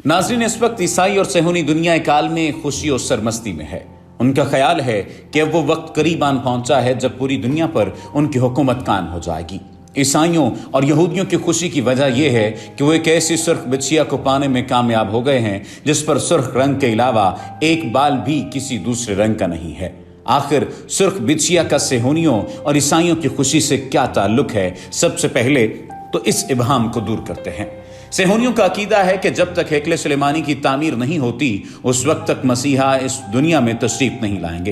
नाज़रीन, इस वक्त ईसाई और सेहूनी दुनिया एक आलमे खुशी और सरमस्ती में है। उनका ख्याल है कि अब वो वक्त करीब आन पहुंचा है जब पूरी दुनिया पर उनकी हुकूमत कायम हो जाएगी। ईसाइयों और यहूदियों की खुशी की वजह यह है कि वो एक ऐसी सुर्ख बिछिया को पाने में कामयाब हो गए हैं जिस पर सुर्ख रंग के अलावा एक बाल भी किसी दूसरे रंग का नहीं है। आखिर सुर्ख बिछिया का सेहूनियों और ईसाइयों की खुशी से क्या ताल्लुक है? सबसे पहले तो इस इबहम को दूर करते हैं। सेहूनियों का अकीदा है कि जब तक हैकल सुलेमानी की तामीर नहीं होती उस वक्त तक मसीहा इस दुनिया में तशरीफ नहीं लाएंगे।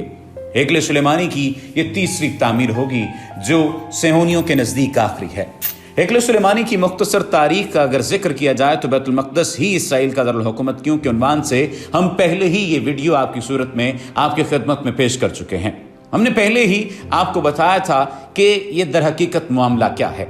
हैकल सुलेमानी की ये तीसरी तामीर होगी जो सेहूनियों के नज़दीक आखिरी है। हैकल सुलेमानी की मुख्तसर तारीख का अगर जिक्र किया जाए तो बैतुल मक़दस ही इसराइल का दारुल हुकूमत क्यों के उन्वान से हम पहले ही ये वीडियो आपकी सूरत में आपके खिदमत में पेश कर चुके हैं। हमने पहले ही आपको बताया था कि ये दर हकीकत मामला क्या है।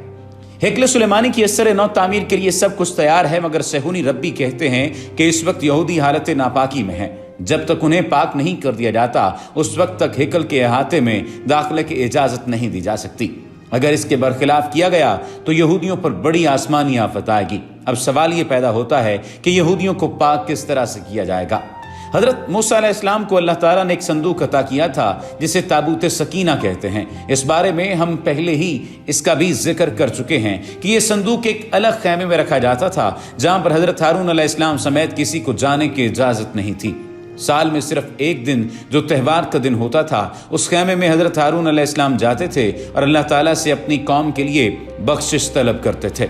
हैकल सुलेमानी की असर नौ तामीर के लिए सब कुछ तैयार है, मगर सेहूनी रब्बी कहते हैं कि इस वक्त यहूदी हालत नापाकी में है। जब तक उन्हें पाक नहीं कर दिया जाता उस वक्त तक हैकल के अहाते में दाखिले की इजाजत नहीं दी जा सकती। अगर इसके बरखिलाफ किया गया तो यहूदियों पर बड़ी आसमानी आफत आएगी। अब सवाल ये पैदा होता है कि यहूदियों को पाक किस तरह से किया जाएगा। हजरत मूसा अलैहिस्सलाम को अल्लाह ताला ने एक संदूक अता किया था जिसे ताबूत सकीना कहते हैं। इस बारे में हम पहले ही इसका भी जिक्र कर चुके हैं कि यह संदूक एक अलग खैमे में रखा जाता था जहां पर हजरत हारून अलैहिस्सलाम समेत किसी को जाने की इजाजत नहीं थी। साल में सिर्फ एक दिन जो त्यौहार का दिन होता था उस खैमे में हजरत हारून अलैहिस्सलाम जाते थे और अल्लाह ताला से अपनी कौम के लिए बख्शिश तलब करते थे।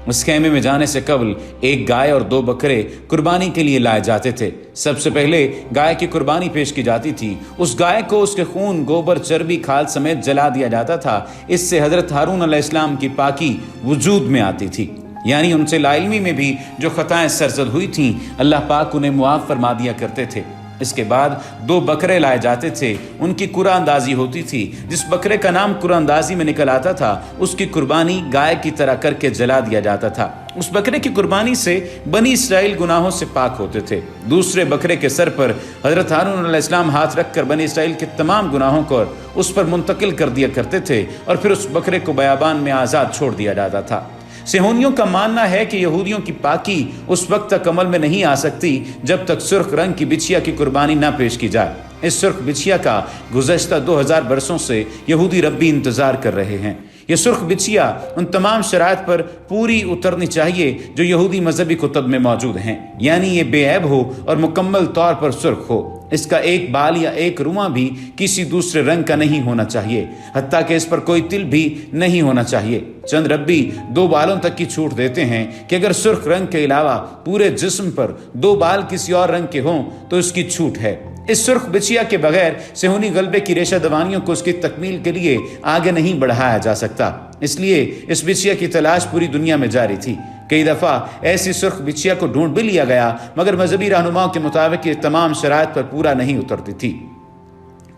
उस खैमे में जाने से कबल एक गाय और 2 बकरे कुर्बानी के लिए लाए जाते थे। सबसे पहले गाय की कुर्बानी पेश की जाती थी। उस गाय को उसके खून, गोबर, चर्बी, खाल समेत जला दिया जाता था। इससे हजरत हारून अलैहिस्सलाम की पाकी वजूद में आती थी, यानी उनसे लाइल्मी में भी जो खताएं सरजद हुई थीं अल्लाह पाक उन्हें मुआफ फरमा दिया करते थे। इसके बाद 2 बकरे लाए जाते थे, उनकी कुरानदाजी होती थी। जिस बकरे का नाम कुरानदाजी में निकल आता था उसकी कुर्बानी गाय की तरह करके जला दिया जाता था। उस बकरे की कुर्बानी से बनी इसराइल गुनाहों से पाक होते थे। दूसरे बकरे के सर पर हजरत हारून अलैहिस्सलाम हाथ रखकर बनी इसराइल के तमाम गुनाहों को उस पर मुंतकिल कर दिया करते थे और फिर उस बकरे को बयाबान में आज़ाद छोड़ दिया जाता था। सेहूनियों का मानना है कि यहूदियों की पाकी उस वक्त तक अमल में नहीं आ सकती जब तक सुर्ख रंग की बिछिया की कुर्बानी ना पेश की जाए। इस सुर्ख बिछिया का गुज़श्ता 2000 बरसों से यहूदी रब्बी इंतजार कर रहे हैं। यह सुर्ख बिछिया उन तमाम शराइत पर पूरी उतरनी चाहिए जो यहूदी मजहबी कुतब में मौजूद हैं, यानी ये बेऐब हो और मुकम्मल तौर पर सुर्ख हो। इसका एक बाल या एक रुआं भी किसी दूसरे रंग का नहीं होना चाहिए, हत्ता कि इस पर कोई तिल भी नहीं होना चाहिए। चंद रब्बी 2 बालों तक की छूट देते हैं कि अगर सुर्ख रंग के अलावा पूरे जिस्म पर 2 बाल किसी और रंग के हों तो इसकी छूट है। इस सुर्ख बिछिया के बगैर सेहूनी गलबे की रेशा दवानियों को उसकी तकमील के लिए आगे नहीं बढ़ाया जा सकता। इसलिए इस बिछिया की तलाश पूरी दुनिया में जारी थी। कई दफ़ा ऐसी सुर्ख बिछिया को ढूंढ भी लिया गया, मगर मजहबी रहनुमाओं के मुताबिक ये तमाम शराइत पर पूरा नहीं उतरती थी।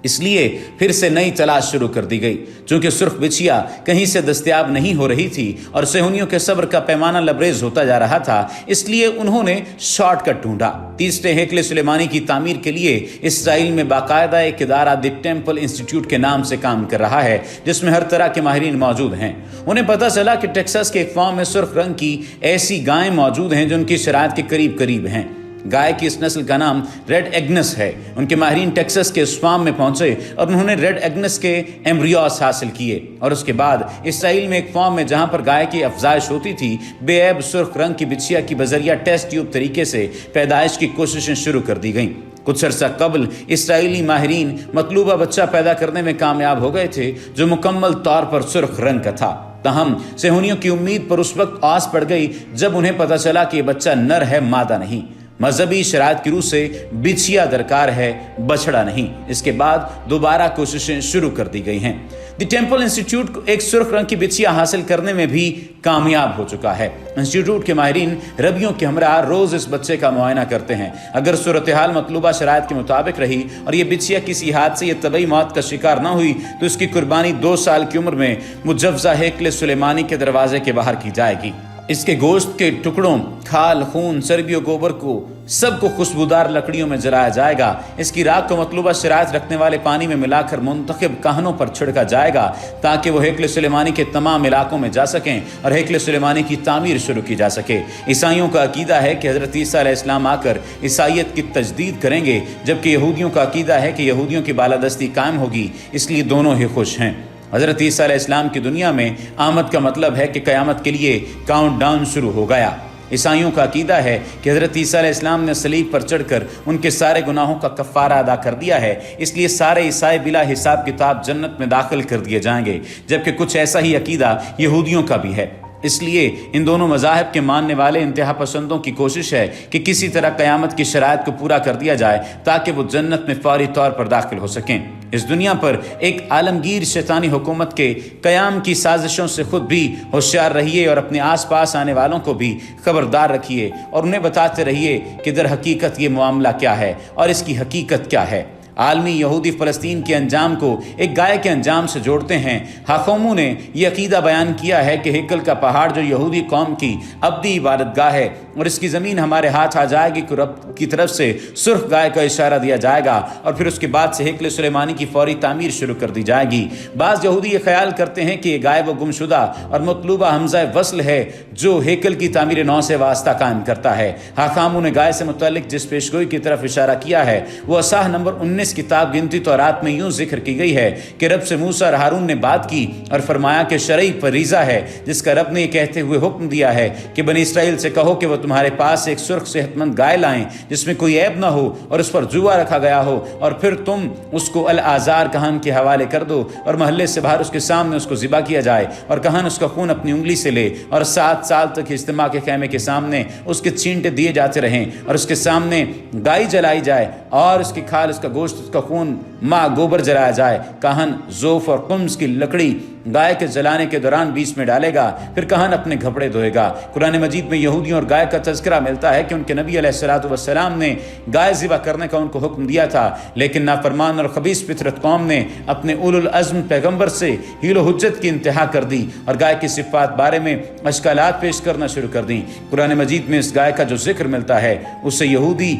इसलिए फिर से नई तलाश शुरू कर दी गई। चूंकि सुर्ख बिछिया कहीं से दस्तयाब नहीं हो रही थी और सेहूनियों के सब्र का पैमाना लबरेज होता जा रहा था, इसलिए उन्होंने शॉर्टकट ढूंढा। तीसरे हैकल सुलेमानी की तामीर के लिए इसराइल में बाकायदा एक इदारा द टेम्पल इंस्टीट्यूट के नाम से काम कर रहा है जिसमें हर तरह के माहिरीन मौजूद हैं। उन्हें पता चला कि टेक्सास के एक फार्म में सुर्ख रंग की ऐसी गायें मौजूद हैं जो उनकी शराइत के करीब करीब हैं। गाय की इस नस्ल का नाम रेड एग्नेस है। उनके माहिरीन टेक्सास के इस फार्म में पहुंचे और उन्होंने रेड एग्नेस के एम्ब्रियोस हासिल किए और उसके बाद इसराइल में एक फार्म में जहां पर गाय की अफजाइश होती थी बेऐब सुर्ख रंग की बिछिया की बजरिया टेस्ट ट्यूब तरीके से पैदाइश की कोशिशें शुरू कर दी गईं। कुछ अर्सा कबल इसराइली माहिरीन मतलूबा बच्चा पैदा करने में कामयाब हो गए थे जो मुकम्मल तौर पर सुर्ख रंग का था। तहम सेहूनियों की उम्मीद पर उस वक्त आस पड़ गई जब उन्हें पता चला कि यह बच्चा नर है, मादा नहीं। मजहबी शराइत की रूह से बिछिया दरकार है, बछड़ा नहीं। इसके बाद दोबारा कोशिशें शुरू कर दी गई हैं। द टेम्पल इंस्टीट्यूट एक सुर्ख रंग की बिछिया हासिल करने में भी कामयाब हो चुका है। इंस्टीट्यूट के माहिरीन रबियों के हमरा रोज इस बच्चे का मुआयना करते हैं। अगर सूरत हाल मतलूबा शराइत के मुताबिक रही और यह बिछिया किसी हादसे या तबई मौत का शिकार न हुई तो इसकी कुर्बानी 2 साल की उम्र में मुजव्जा हैकल सुलेमानी के दरवाजे के बाहर की जाएगी। اس کے گوشت کے ٹکڑوں، کھال، خون، چربی و گوبر کو سب کو خوشبودار لکڑیوں میں جلایا جائے گا۔ اس کی راکھ کو مطلوبہ شرائط رکھنے والے پانی میں ملا کر منتخب کاہنوں پر چھڑکا جائے گا تاکہ وہ ہیکل سلیمانی کے تمام علاقوں میں جا سکیں اور ہیکل سلیمانی کی تعمیر شروع کی جا سکے۔ عیسائیوں کا عقیدہ ہے کہ حضرت عیسیٰ علیہ السلام آ کر عیسائیت کی تجدید کریں گے، جبکہ یہودیوں کا عقیدہ ہے کہ یہودیوں کی بالادستی قائم ہوگی، اس لیے دونوں ہی خوش ہیں۔ حضرت عیسیٰ علیہ السلام کی دنیا میں آمد کا مطلب ہے کہ قیامت کے لیے کاؤنٹ ڈاؤن شروع ہو گیا۔ عیسائیوں کا عقیدہ ہے کہ حضرت عیسیٰ علیہ السلام نے صلیب پر چڑھ کر ان کے سارے گناہوں کا کفارہ ادا کر دیا ہے، اس لیے سارے عیسائی بلا حساب کتاب جنت میں داخل کر دیے جائیں گے، جبکہ کچھ ایسا ہی عقیدہ یہودیوں کا بھی ہے۔ اس لیے ان دونوں مذاہب کے ماننے والے انتہا پسندوں کی کوشش ہے کہ کسی طرح قیامت کی شرائط کو پورا کر دیا جائے تاکہ وہ جنت میں فوری طور پر داخل ہو سکیں۔ اس دنیا پر ایک عالمگیر شیطانی حکومت کے قیام کی سازشوں سے خود بھی ہوشیار رہیے اور اپنے آس پاس آنے والوں کو بھی خبردار رکھیے اور انہیں بتاتے رہیے کہ در حقیقت یہ معاملہ کیا ہے اور اس کی حقیقت کیا ہے۔ عالمی یہودی فلسطین کے انجام کو ایک گائے کے انجام سے جوڑتے ہیں۔ حاخومو نے یہ عقیدہ بیان کیا ہے کہ ہیکل کا پہاڑ جو یہودی قوم کی ابدی عبادت گاہ ہے اور اس کی زمین ہمارے ہاتھ آ جائے گی کہ رب کی طرف سے سرخ گائے کا اشارہ دیا جائے گا اور پھر اس کے بعد سے ہیکل سلیمانی کی فوری تعمیر شروع کر دی جائے گی۔ بعض یہودی یہ خیال کرتے ہیں کہ یہ گائے وہ گمشدہ اور مطلوبہ حمزہ وصل ہے جو ہیکل کی تعمیر نو سے واسطہ قائم کرتا ہے۔ حاخامو نے گائے سے متعلق جس پیشگوئی کی طرف اشارہ کیا ہے وہ اصحاح نمبر 19 کتاب گنتی تورات میں یوں ذکر کی گئی ہے کہ رب سے موسیٰ اور ہارون نے بات کی اور فرمایا کہ شرعی فریضہ ہے جس کا رب نے یہ کہتے ہوئے حکم دیا ہے کہ بنی اسرائیل سے کہو کہ وہ تمہارے پاس ایک سرخ صحت مند گائے لائیں جس میں کوئی عیب نہ ہو اور اس پر جوا رکھا گیا ہو، اور پھر تم اس کو العازار کہن کے حوالے کر دو اور محلے سے باہر اس کے سامنے اس کو ذبح کیا جائے اور کہن اس کا خون اپنی انگلی سے لے اور 7 سال تک اجتماع کے خیمے کے سامنے اس کے چھینٹے دیے جاتے رہیں اور اس کے سامنے گائے جلائی جائے اور اس کی کھال، اس کا گوشت، اس کا خون ماں گوبر جلایا جائے۔ کہن زوف اور قمص کی لکڑی گائے کے جلانے کے دوران بیچ میں ڈالے گا، پھر کہن اپنے کپڑے دھوئے گا۔ قرآن مجید میں یہودیوں اور گائے کا تذکرہ ملتا ہے کہ ان کے نبی علیہ السلام نے گائے ذبح کرنے کا ان کو حکم دیا تھا، لیکن نافرمان اور خبیث فطرت قوم نے اپنے اولو العزم پیغمبر سے حیل و حجت کی انتہا کر دی اور گائے کی صفات بارے میں اشکالات پیش کرنا شروع کر دیں۔ قرآن مجید میں اس گائے کا جو ذکر ملتا ہے اسے یہودی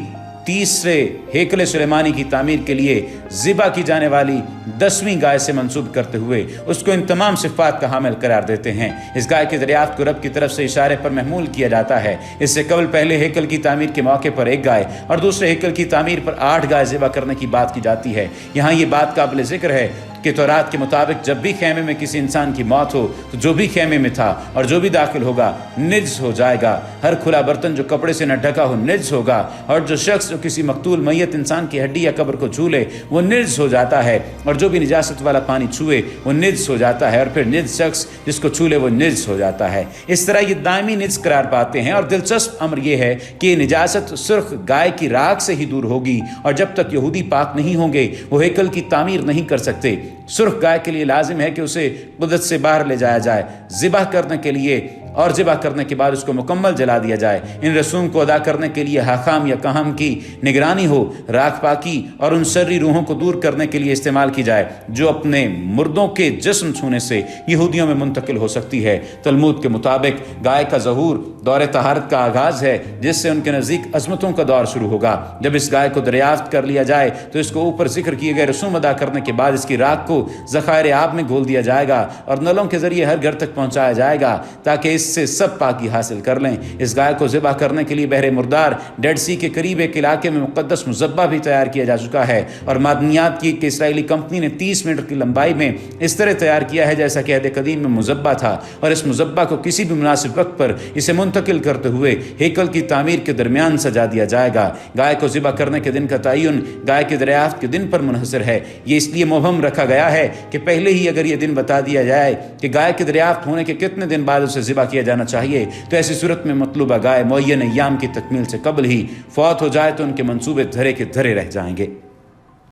تیسرے ہیکل سلیمانی کی تعمیر کے لیے ذبح کی جانے والی 10ویں گائے سے منسوب کرتے ہوئے اس کو ان تمام صفات کا حامل قرار دیتے ہیں۔ اس گائے کی دریافت کو رب کی طرف سے اشارے پر محمول کیا جاتا ہے۔ اس سے قبل پہلے ہیکل کی تعمیر کے موقع پر 1 گائے اور دوسرے ہیکل کی تعمیر پر 8 گائے ذبح کرنے کی بات کی جاتی ہے۔ یہاں یہ بات قابل ذکر ہے کہ تورات کے مطابق جب بھی خیمے میں کسی انسان کی موت ہو تو جو بھی خیمے میں تھا اور جو بھی داخل ہوگا نجس ہو جائے گا۔ ہر کھلا برتن جو کپڑے سے نہ ڈھکا ہو نجس ہوگا، اور جو شخص جو کسی مقتول میت انسان کی ہڈی یا قبر کو چھو لے وہ نجس ہو جاتا ہے، اور جو بھی نجاست والا پانی چھوئے وہ نجس ہو جاتا ہے، اور پھر نجس شخص جس کو چھو لے وہ نجس ہو جاتا ہے۔ اس طرح یہ دائمی نجس قرار پاتے ہیں، اور دلچسپ امر یہ ہے کہ یہ نجاست سرخ گائے کی راکھ سے ہی دور ہوگی، اور جب تک یہودی پاک نہیں ہوں گے وہ ہیکل کی تعمیر نہیں کر سکتے۔ سرخ گائے کے لیے لازم ہے کہ اسے قدرت سے باہر لے جایا جائے ذبح کرنے کے لیے، اور ذبح کرنے کے بعد اس کو مکمل جلا دیا جائے۔ ان رسوم کو ادا کرنے کے لیے حاخام یا کہم کی نگرانی ہو، راکھ پاکی اور ان شرری روحوں کو دور کرنے کے لیے استعمال کی جائے جو اپنے مردوں کے جسم چھونے سے یہودیوں میں منتقل ہو سکتی ہے۔ تلمود کے مطابق گائے کا ظہور دور طہارت کا آغاز ہے، جس سے ان کے نزدیک عظمتوں کا دور شروع ہوگا۔ جب اس گائے کو دریافت کر لیا جائے تو اس کو اوپر ذکر کیے گئے رسوم ادا کرنے کے بعد اس کی راکھ کو ذخائر آب میں گھول دیا جائے گا اور نلوں کے ذریعے ہر گھر تک پہنچایا جائے گا تاکہ اس سے سب پاکی حاصل کر لیں۔ اس گائے کو ذبح کرنے کے لیے بحر مردار ڈیڈ سی کے قریب ایک علاقے میں مقدس مذبح بھی تیار کیا جا چکا ہے، اور معدنیات کی ایک اسرائیلی کمپنی نے 30 میٹر کی لمبائی میں اس طرح تیار کیا ہے جیسا کہ عہد قدیم میں مذبح تھا، اور اس مذبح کو کسی بھی مناسب وقت پر اسے منتقل کرتے ہوئے ہیکل کی تعمیر کے درمیان سجا دیا جائے گا۔ گائے کو ذبح کرنے کے دن کا تعین گائے کی دریافت کے دن پر منحصر ہے۔ یہ اس لیے مبہم رکھا گیا ہے کہ پہلے ہی اگر یہ دن بتا دیا جائے کہ گائے کی دریافت ہونے کے کتنے دن بعد اسے ذبح کیا جانا چاہیے تو ایسی صورت میں مطلوبہ گائے معین ایام کی تکمیل سے قبل ہی فوت ہو جائے تو ان کے منصوبے دھرے کے دھرے رہ جائیں گے۔